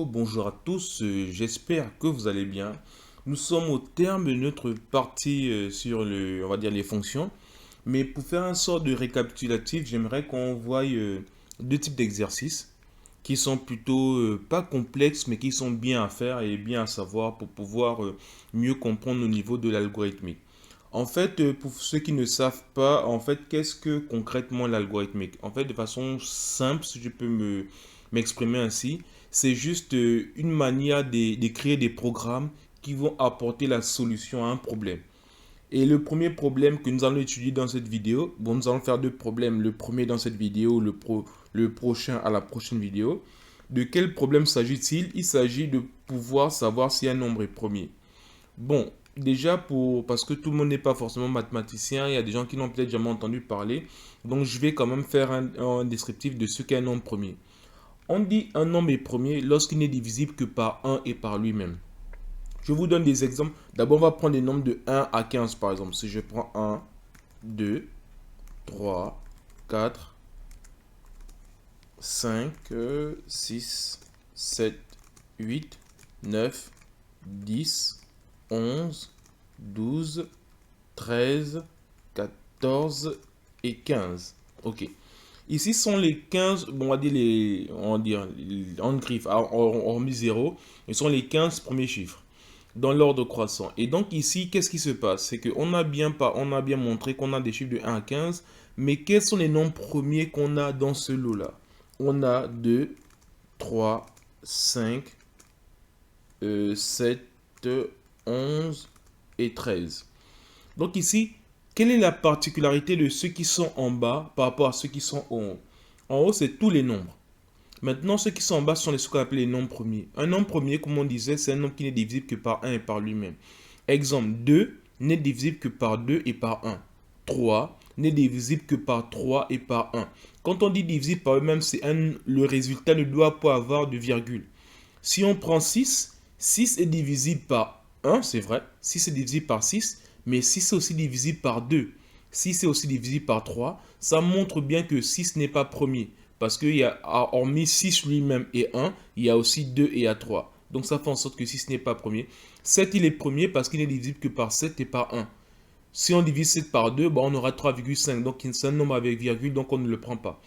bonjour à tous, j'espère que vous allez bien. Nous sommes au terme de notre partie sur on va dire les fonctions. Mais pour faire un sort de récapitulatif, j'aimerais qu'on voie deux types d'exercices qui sont plutôt pas complexes, mais qui sont bien à faire et bien à savoir pour pouvoir mieux comprendre au niveau de l'algorithmique. En fait, pour ceux qui ne savent pas, en fait, qu'est-ce que concrètement l'algorithmique? En fait, de façon simple, si je peux m'exprimer ainsi, c'est juste une manière de créer des programmes qui vont apporter la solution à un problème. Et le premier problème que nous allons étudier dans cette vidéo, bon, nous allons faire deux problèmes. Le premier dans cette vidéo, le prochain à la prochaine vidéo. De quel problème s'agit-il? Il s'agit de pouvoir savoir si un nombre est premier. Bon, déjà parce que tout le monde n'est pas forcément mathématicien, il y a des gens qui n'ont peut-être jamais entendu parler. Donc je vais quand même faire un descriptif de ce qu'est un nombre premier. On dit un nombre est premier lorsqu'il n'est divisible que par un et par lui-même. Je vous donne des exemples. D'abord, on va prendre des nombres de 1 à 15 par exemple. Si je prends 1, 2, 3, 4, 5, 6, 7, 8, 9, 10, 11, 12, 13, 14 et 15. Ok. Ici sont les 15, bon, on va dire, en griffe, hormis 0, ils sont les 15 premiers chiffres dans l'ordre croissant. Et donc ici, qu'est-ce qui se passe? C'est qu'on on a bien montré qu'on a des chiffres de 1 à 15, mais quels sont les nombres premiers qu'on a dans ce lot-là? On a 2, 3, 5, 7, 11 et 13. Donc ici, quelle est la particularité de ceux qui sont en bas par rapport à ceux qui sont en haut? En haut, c'est tous les nombres. Maintenant, ceux qui sont en bas sont ce qu'on appelle les nombres premiers. Un nombre premier, comme on disait, c'est un nombre qui n'est divisible que par 1 et par lui-même. Exemple, 2 n'est divisible que par 2 et par 1. 3 n'est divisible que par 3 et par 1. Quand on dit divisible par eux-mêmes, le résultat ne doit pas avoir de virgule. Si on prend 6, 6 est divisible par 1, c'est vrai. 6 est divisible par 6, mais 6 est aussi divisible par 2. 6 est aussi divisible par 3. Ça montre bien que 6 n'est pas premier. Parce qu'il y a, hormis 6 lui-même et 1, il y a aussi 2 et 3. Donc ça fait en sorte que 6 n'est pas premier. 7, il est premier parce qu'il n'est divisible que par 7 et par 1. Si on divise 7 par 2, on aura 3,5. Donc c'est un nombre avec virgule, donc on ne le prend pas.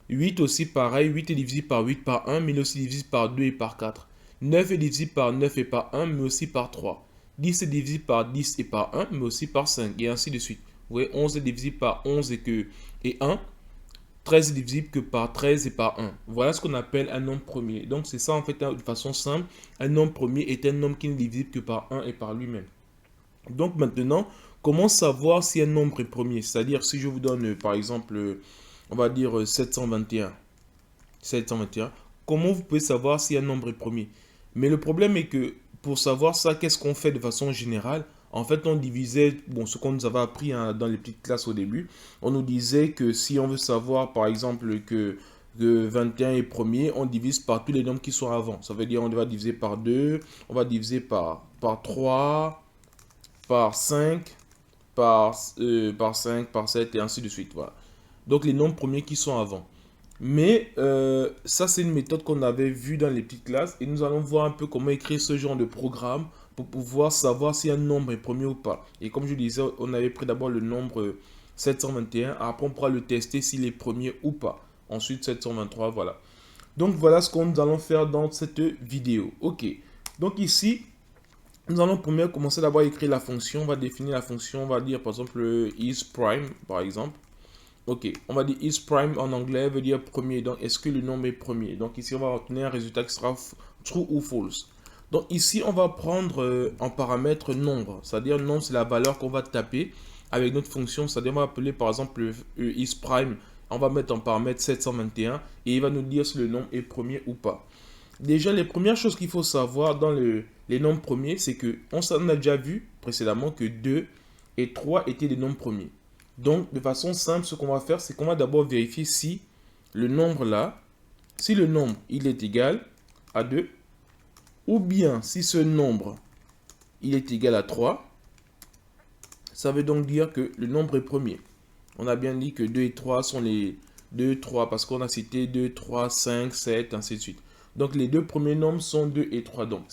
8 aussi pareil, 8 est divisible par 8 par 1, mais il est aussi divisible par 2 et par 4. 9 est divisible par 9 et par 1, mais aussi par 3. 10 est divisible par 10 et par 1, mais aussi par 5, et ainsi de suite. Vous voyez, 11 est divisible par 11 et 1. 13 est divisible que par 13 et par 1. Voilà ce qu'on appelle un nombre premier. Donc c'est ça en fait de façon simple. Un nombre premier est un nombre qui n'est divisible que par 1 et par lui-même. Donc maintenant, comment savoir si un nombre est premier? C'est-à-dire si je vous donne par exemple, on va dire 721. 721. Comment vous pouvez savoir si un nombre est premier? Mais le problème est que pour savoir ça, qu'est-ce qu'on fait de façon générale? En fait, on divisait, bon, ce qu'on nous avait appris dans les petites classes au début, on nous disait que si on veut savoir, par exemple, que 21 est premier, on divise par tous les nombres qui sont avant. Ça veut dire on va diviser par 2, on va diviser par 3, par 5, par 5, par 7 et ainsi de suite. Voilà. Donc les nombres premiers qui sont avant. Mais ça, c'est une méthode qu'on avait vue dans les petites classes et nous allons voir un peu comment écrire ce genre de programme pour pouvoir savoir si un nombre est premier ou pas. Et comme je disais, on avait pris d'abord le nombre 721. Après, on pourra le tester s'il est premier ou pas. Ensuite, 723, voilà. Donc, voilà ce que nous allons faire dans cette vidéo. Ok. Donc, ici, nous allons premièrement commencer d'abord à écrire la fonction. On va définir la fonction. On va dire, par exemple, isPrime, par exemple. Ok, on va dire isPrime en anglais veut dire premier. Donc, est-ce que le nombre est premier? Donc, ici, on va obtenir un résultat qui sera true ou false. Donc, ici, on va prendre en paramètre nombre. C'est-à-dire, nombre, c'est la valeur qu'on va taper avec notre fonction. C'est-à-dire, on va appeler par exemple isPrime. On va mettre en paramètre 721 et il va nous dire si le nombre est premier ou pas. Déjà, les premières choses qu'il faut savoir dans les nombres premiers, c'est que on a déjà vu précédemment que 2 et 3 étaient des nombres premiers. Donc, de façon simple, ce qu'on va faire, c'est qu'on va d'abord vérifier si le nombre là, si le nombre, il est égal à 2, ou bien si ce nombre, il est égal à 3, ça veut donc dire que le nombre est premier. On a bien dit que 2 et 3 sont les 2, 3, parce qu'on a cité 2, 3, 5, 7, ainsi de suite. Donc, les deux premiers nombres sont 2 et 3. Donc,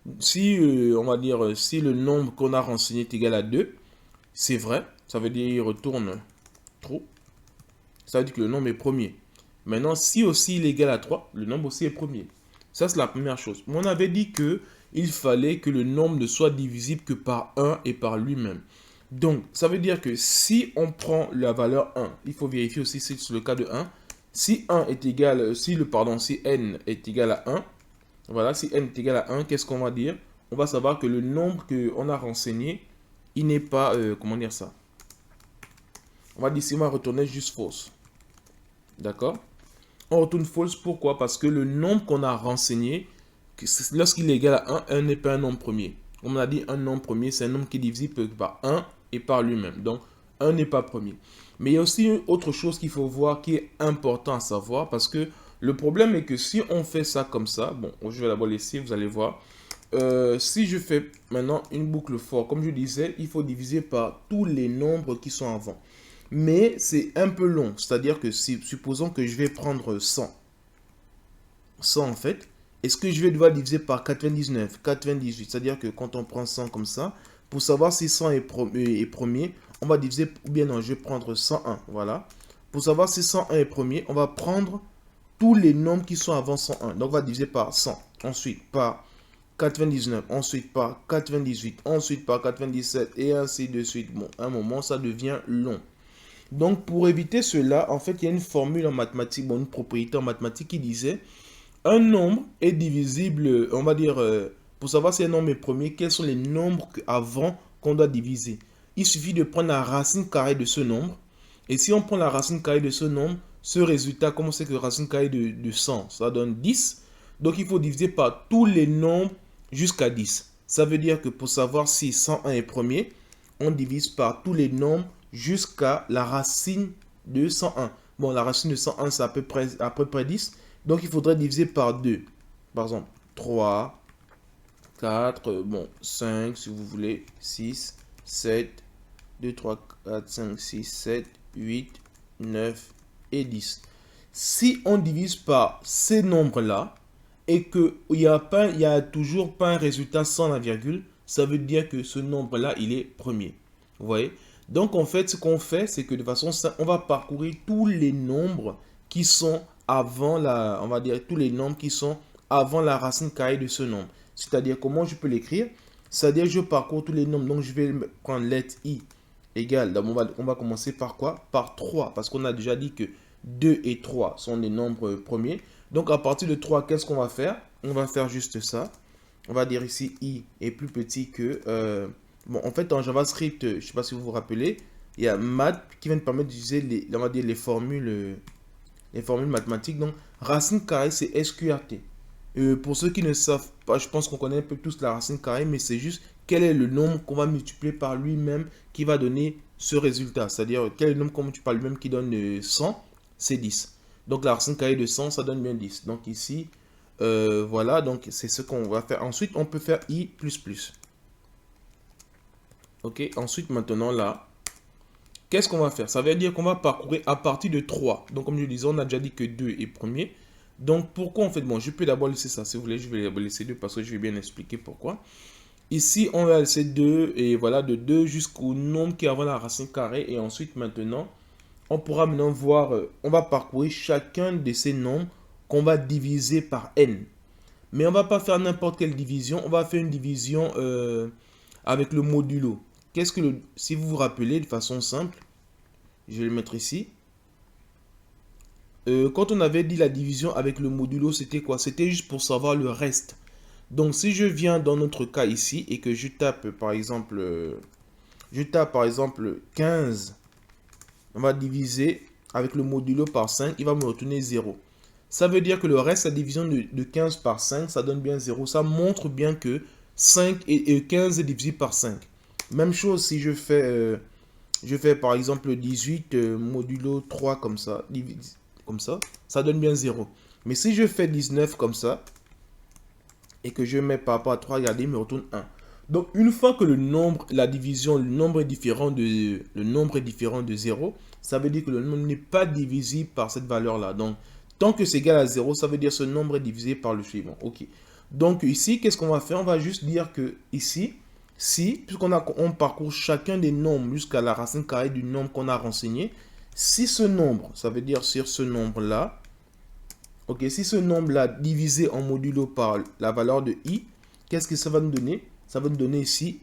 on va dire, si le nombre qu'on a renseigné est égal à 2, c'est vrai. Ça veut dire qu'il retourne true. Ça veut dire que le nombre est premier. Maintenant, si aussi il est égal à 3, le nombre aussi est premier. Ça, c'est la première chose. On avait dit que il fallait que le nombre ne soit divisible que par 1 et par lui-même. Donc, ça veut dire que si on prend la valeur 1, il faut vérifier aussi si c'est le cas de 1. Si 1 est égal, si n est égal à 1, voilà, si n est égal à 1, qu'est-ce qu'on va dire? On va savoir que le nombre qu'on a renseigné, il n'est pas, comment dire ça? On va dire ici, on va retourner juste false. D'accord? On retourne false, pourquoi? Parce que le nombre qu'on a renseigné, lorsqu'il est égal à 1 n'est pas un nombre premier. On a dit un nombre premier, c'est un nombre qui est divisible par 1 et par lui-même. Donc, 1 n'est pas premier. Mais il y a aussi une autre chose qu'il faut voir qui est important à savoir parce que le problème est que si on fait ça comme ça, bon, je vais d'abord laisser, vous allez voir. Si je fais maintenant une boucle for, comme je disais, il faut diviser par tous les nombres qui sont avant. Mais c'est un peu long, c'est-à-dire que supposons que je vais prendre 100. 100 en fait, est-ce que je vais devoir diviser par 99, 98? C'est-à-dire que quand on prend 100 comme ça, pour savoir si 100 est premier, on va diviser, ou bien non, je vais prendre 101, voilà. Pour savoir si 101 est premier, on va prendre tous les nombres qui sont avant 101. Donc, on va diviser par 100, ensuite par 99, ensuite par 98, ensuite par 97, et ainsi de suite. Bon, à un moment, ça devient long. Donc, pour éviter cela, en fait, il y a une formule en mathématiques, bon, une propriété en mathématiques qui disait un nombre est divisible, on va dire, pour savoir si un nombre est premier, quels sont les nombres avant qu'on doit diviser. Il suffit de prendre la racine carrée de ce nombre. Et si on prend la racine carrée de ce nombre, ce résultat, comme on sait que racine carrée de 100, ça donne 10. Donc, il faut diviser par tous les nombres jusqu'à 10. Ça veut dire que pour savoir si 101 est premier, on divise par tous les nombres jusqu'à la racine de 101. Bon, la racine de 101, c'est à peu près 10. Donc, il faudrait diviser par 2. Par exemple, 3, 4, bon, 5 si vous voulez, 6, 7, 2, 3, 4, 5, 6, 7, 8, 9 et 10. Si on divise par ces nombres-là et qu'il n'y a toujours pas un résultat sans la virgule, ça veut dire que ce nombre-là, il est premier. Vous voyez? Donc, en fait, ce qu'on fait, c'est que de façon simple, on va parcourir tous les nombres qui sont avant on va dire tous les nombres qui sont avant la racine carrée de ce nombre. C'est-à-dire, comment je peux l'écrire? C'est-à-dire, je parcours tous les nombres. Donc, je vais prendre lettre I égale. On va commencer par quoi? Par 3. Parce qu'on a déjà dit que 2 et 3 sont des nombres premiers. Donc, à partir de 3, qu'est-ce qu'on va faire? On va faire juste ça. On va dire ici I est plus petit que... bon, en fait, en JavaScript, je ne sais pas si vous vous rappelez, il y a math qui va nous permettre d'utiliser on va dire les formules mathématiques. Donc, racine carrée, c'est SQRT. Pour ceux qui ne savent pas, je pense qu'on connaît un peu tous la racine carrée, mais c'est juste quel est le nombre qu'on va multiplier par lui-même qui va donner ce résultat. C'est-à-dire, quel est le nombre qu'on multiplie par lui-même qui donne 100, c'est 10. Donc, la racine carrée de 100, ça donne bien 10. Donc, ici, voilà, donc c'est ce qu'on va faire. Ensuite, on peut faire I++. Ok, ensuite, maintenant, là, qu'est-ce qu'on va faire? Ça veut dire qu'on va parcourir à partir de 3. Donc, comme je disais, on a déjà dit que 2 est premier. Donc, pourquoi on fait? Bon, je peux d'abord laisser ça. Si vous voulez, je vais d'abord laisser 2 parce que je vais bien expliquer pourquoi. Ici, on va laisser 2 et voilà, de 2 jusqu'au nombre qui est avant la racine carrée. Et ensuite, maintenant, on pourra maintenant voir, on va parcourir chacun de ces nombres qu'on va diviser par n. Mais on ne va pas faire n'importe quelle division. On va faire une division avec le modulo. Si vous vous rappelez de façon simple, je vais le mettre ici. Quand on avait dit la division avec le modulo, c'était quoi? C'était juste pour savoir le reste. Donc, si je viens dans notre cas ici et que je tape par exemple 15, on va diviser avec le modulo par 5, il va me retourner 0. Ça veut dire que le reste, la division de 15 par 5, ça donne bien 0. Ça montre bien que 5 et 15 est divisé par 5. Même chose si je fais par exemple 18 modulo 3 comme ça, ça donne bien 0. Mais si je fais 19 comme ça, et que je mets par rapport à 3, regardez, il me retourne 1. Donc, une fois que le nombre est différent de 0, ça veut dire que le nombre n'est pas divisible par cette valeur-là. Donc, Tant que c'est égal à 0, ça veut dire ce nombre est divisé par le suivant. Ok. Donc ici, qu'est-ce qu'on va faire? On va juste dire que ici, si, on parcourt chacun des nombres jusqu'à la racine carrée du nombre qu'on a renseigné, si ce nombre, ça veut dire sur ce nombre-là, ok, si ce nombre-là divisé en modulo par la valeur de i, qu'est-ce que ça va nous donner? Ça va nous donner ici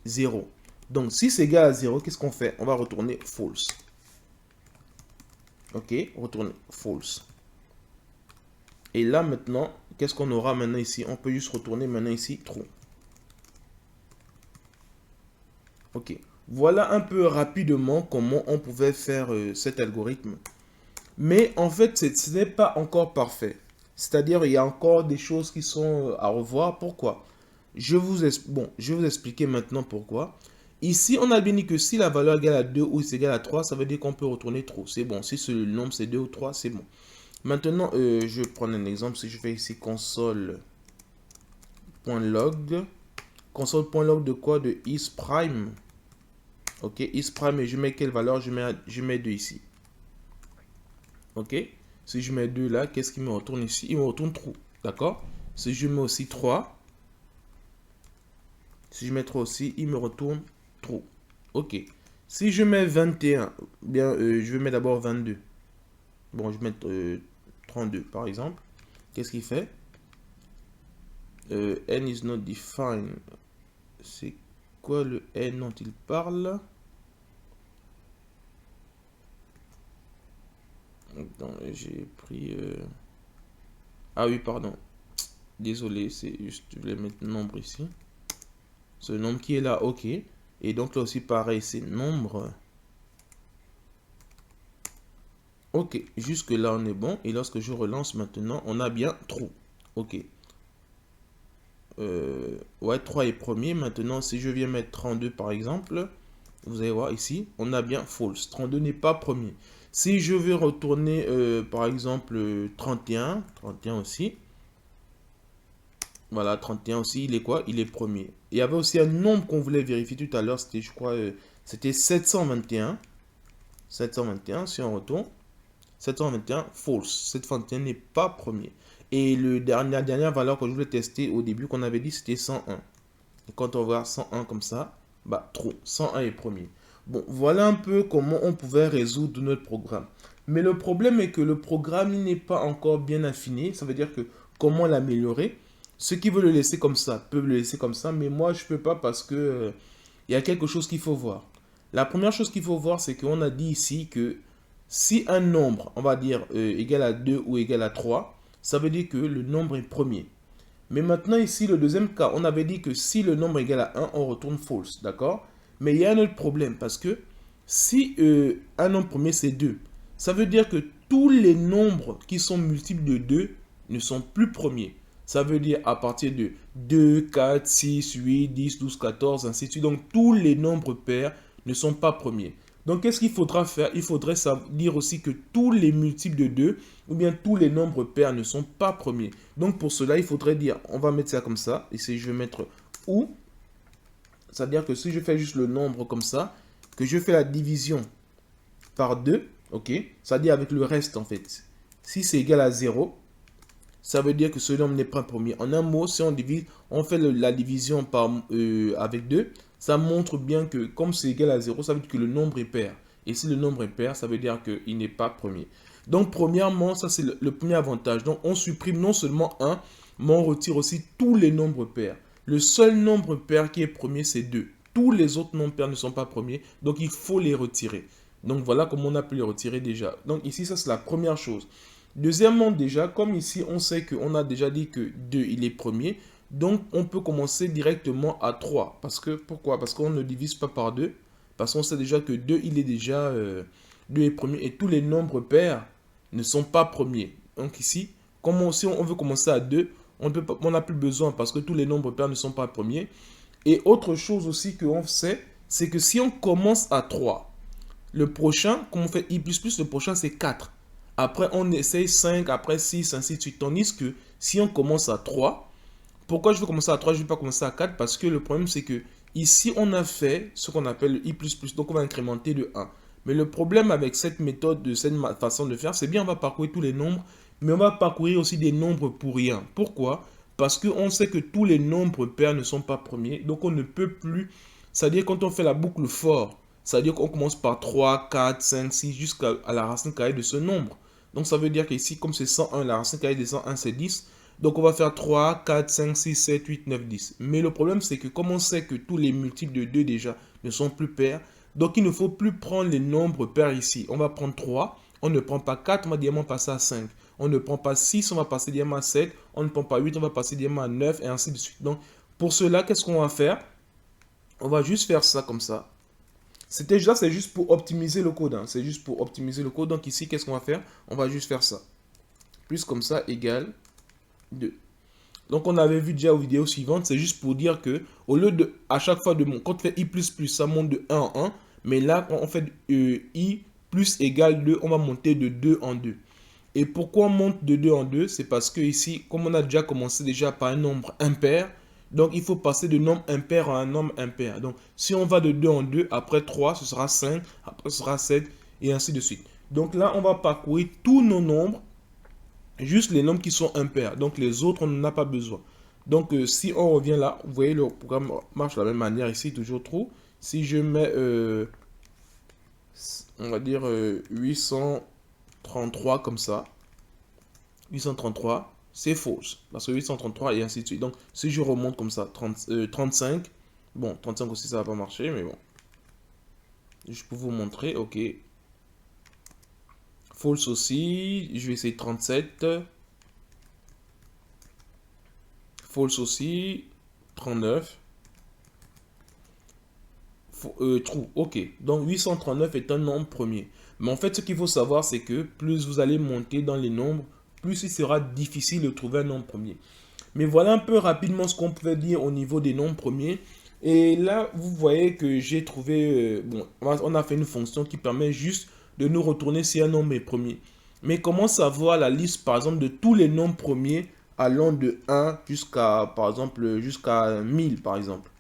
0. Donc si c'est égal à 0, qu'est-ce qu'on fait? On va retourner false. Ok, retourner false. Et là maintenant, qu'est-ce qu'on aura maintenant ici? On peut juste retourner maintenant ici true. Ok, voilà un peu rapidement comment on pouvait faire cet algorithme. Mais en fait, ce n'est pas encore parfait. C'est-à-dire, il y a encore des choses qui sont à revoir. Pourquoi? Je vais vous expliquer maintenant pourquoi. Ici, on a bien dit que si la valeur est égale à 2 ou c'est égal à 3, ça veut dire qu'on peut retourner true. C'est bon. Si ce nombre c'est 2 ou 3, c'est bon. Maintenant, je vais prendre un exemple. Si je fais ici console.log. Console.log de quoi? De isPrime. Ok, isPrime, et je mets quelle valeur? Je mets 2 ici. Ok, si je mets 2 là, qu'est-ce qu'il me retourne ici? Il me retourne true. D'accord? Si je mets aussi 3, si je mets 3 aussi, il me retourne true. Ok. Si je mets 21, bien, je vais mettre d'abord 22. Bon, je vais mettre 32 par exemple. Qu'est-ce qu'il fait? N is not defined. C'est quoi le N dont il parle? J'ai pris... Ah oui, pardon. Désolé, c'est juste... Je vais mettre nombre ici. Ce nombre qui est là, ok. Et donc là aussi, pareil, c'est nombre. Ok, jusque là, on est bon. Et lorsque je relance maintenant, on a bien true. Ok. Ouais, 3 est premier. Maintenant, si je viens mettre 32 par exemple, vous allez voir ici, on a bien false. 32 n'est pas premier. Si je veux retourner, par exemple, 31 aussi. Voilà, 31 aussi, il est quoi? Il est premier. Il y avait aussi un nombre qu'on voulait vérifier tout à l'heure. C'était, je crois, c'était 721. 721, si on retourne. 721, false. 721 n'est pas premier. Et la dernière valeur que je voulais tester au début, qu'on avait dit, c'était 101. Et quand on voit 101 comme ça, bah, true. 101 est premier. Bon, voilà un peu comment on pouvait résoudre notre programme. Mais le problème est que le programme n'est pas encore bien affiné. Ça veut dire que comment l'améliorer? Ceux qui veulent le laisser comme ça peuvent le laisser comme ça. Mais moi, je ne peux pas parce que il y a quelque chose qu'il faut voir. La première chose qu'il faut voir, c'est qu'on a dit ici que si un nombre, on va dire égal à 2 ou égal à 3, ça veut dire que le nombre est premier. Mais maintenant ici, le deuxième cas, on avait dit que si le nombre est égal à 1, on retourne false, d'accord? Mais il y a un autre problème parce que si un nombre premier c'est 2, ça veut dire que tous les nombres qui sont multiples de 2 ne sont plus premiers. Ça veut dire à partir de 2, 4, 6, 8, 10, 12, 14, ainsi de suite. Donc tous les nombres pairs ne sont pas premiers. Donc qu'est-ce qu'il faudra faire? Il faudrait dire aussi que tous les multiples de 2 ou bien tous les nombres pairs ne sont pas premiers. Donc pour cela, il faudrait dire, on va mettre ça comme ça. Ici, je vais mettre ou. C'est-à-dire que si je fais juste le nombre comme ça, que je fais la division par 2, ok? C'est-à-dire avec le reste en fait. Si c'est égal à 0, ça veut dire que ce nombre n'est pas premier. En un mot, si on divise, on fait la division avec 2, ça montre bien que comme c'est égal à 0, ça veut dire que le nombre est pair. Et si le nombre est pair, ça veut dire qu'il n'est pas premier. Donc, premièrement, ça c'est le premier avantage. Donc, on supprime non seulement 1, mais on retire aussi tous les nombres pairs. Le seul nombre pair qui est premier, c'est 2. Tous les autres nombres pairs ne sont pas premiers, donc il faut les retirer. Donc, voilà comment on a pu les retirer déjà. Donc, ici, ça c'est la première chose. Deuxièmement, déjà, comme ici, on sait qu'on a déjà dit que 2, il est premier. Donc, on peut commencer directement à 3. Pourquoi? Parce qu'on ne divise pas par 2. Parce qu'on sait déjà que 2, il est déjà 2 est premier. Et tous les nombres pairs ne sont pas premiers. Donc ici, si on veut commencer à 2, on n'a plus besoin parce que tous les nombres pairs ne sont pas premiers. Et autre chose aussi qu'on sait, c'est que si on commence à 3, le prochain, comme on fait i++, le prochain c'est 4. Après, on essaye 5, après 6, ainsi de suite. Tandis que si on commence à 3, pourquoi je veux commencer à 3, je ne vais pas commencer à 4? Parce que le problème, c'est que ici, on a fait ce qu'on appelle le i++. Donc, on va incrémenter de 1. Mais le problème avec cette méthode, de cette façon de faire, c'est bien, on va parcourir tous les nombres. Mais on va parcourir aussi des nombres pour rien. Pourquoi? Parce qu'on sait que tous les nombres pairs ne sont pas premiers. Donc on ne peut plus, c'est-à-dire quand on fait la boucle for, c'est-à-dire qu'on commence par 3, 4, 5, 6 jusqu'à la racine carrée de ce nombre. Donc ça veut dire qu'ici, comme c'est 101, la racine carrée de 101 c'est 10. Donc on va faire 3, 4, 5, 6, 7, 8, 9, 10. Mais le problème c'est que comme on sait que tous les multiples de 2 déjà ne sont plus pairs, donc il ne faut plus prendre les nombres pairs ici. On va prendre 3, on ne prend pas 4, on va directement passer à 5. On ne prend pas 6, on va passer directement à 7. On ne prend pas 8, on va passer directement à 9 et ainsi de suite. Donc pour cela, qu'est-ce qu'on va faire? On va juste faire ça comme ça. C'est juste pour optimiser le code. Hein. C'est juste pour optimiser le code. Donc ici, qu'est-ce qu'on va faire? On va juste faire ça. Plus comme ça égale 2. Donc on avait vu déjà aux vidéos suivantes, c'est juste pour dire que au lieu de, à chaque fois, quand on fait i++, ça monte de 1 en 1. Mais là, quand on fait i plus égale 2, on va monter de 2 en 2. Et pourquoi on monte de 2 en 2? C'est parce que ici, comme on a déjà commencé déjà par un nombre impair, donc il faut passer de nombre impair à un nombre impair. Donc si on va de 2 en 2, après 3, ce sera 5, après ce sera 7, et ainsi de suite. Donc là, on va parcourir tous nos nombres, juste les nombres qui sont impairs. Donc les autres, on n'en a pas besoin. Donc si on revient là, vous voyez le programme marche de la même manière ici, toujours true. Si je mets, on va dire 833 comme ça, 833, c'est fausse. Parce que 833 et ainsi de suite. Donc, si je remonte comme ça, 35. Bon, 35 aussi, ça va pas marcher, mais bon. Je peux vous montrer, ok. False aussi. Je vais essayer 37. False aussi. 39. True, ok. Donc, 839 est un nombre premier. Mais en fait, ce qu'il faut savoir, c'est que plus vous allez monter dans les nombres, plus il sera difficile de trouver un nombre premier. Mais voilà un peu rapidement ce qu'on pouvait dire au niveau des nombres premiers. Et là, vous voyez que j'ai trouvé... bon, on a fait une fonction qui permet juste de nous retourner si un nombre est premier. Mais comment savoir la liste, par exemple, de tous les nombres premiers allant de 1 jusqu'à, par exemple, jusqu'à 1000, par exemple.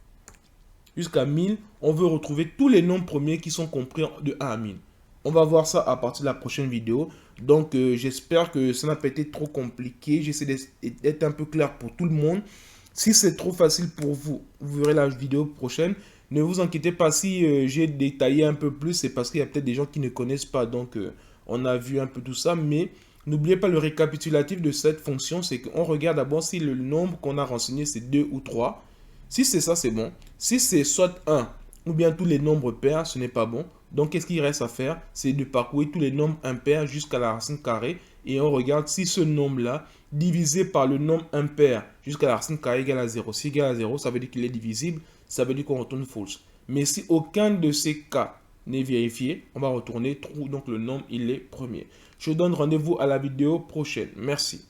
Jusqu'à 1000, on veut retrouver tous les nombres premiers qui sont compris de 1 à 1000. On va voir ça à partir de la prochaine vidéo. Donc, j'espère que ça n'a pas été trop compliqué. J'essaie d'être un peu clair pour tout le monde. Si c'est trop facile pour vous, vous verrez la vidéo prochaine. Ne vous inquiétez pas si j'ai détaillé un peu plus. C'est parce qu'il y a peut-être des gens qui ne connaissent pas. Donc, on a vu un peu tout ça. Mais n'oubliez pas le récapitulatif de cette fonction. C'est qu'on regarde d'abord si le nombre qu'on a renseigné, c'est 2 ou 3. Si c'est ça, c'est bon. Si c'est soit 1 ou bien tous les nombres pairs, ce n'est pas bon. Donc, qu'est-ce qu'il reste à faire? C'est de parcourir tous les nombres impairs jusqu'à la racine carrée. Et on regarde si ce nombre-là, divisé par le nombre impair jusqu'à la racine carrée égale à 0. Si égal à 0, ça veut dire qu'il est divisible. Ça veut dire qu'on retourne false. Mais si aucun de ces cas n'est vérifié, on va retourner true. Donc, le nombre, il est premier. Je donne rendez-vous à la vidéo prochaine. Merci.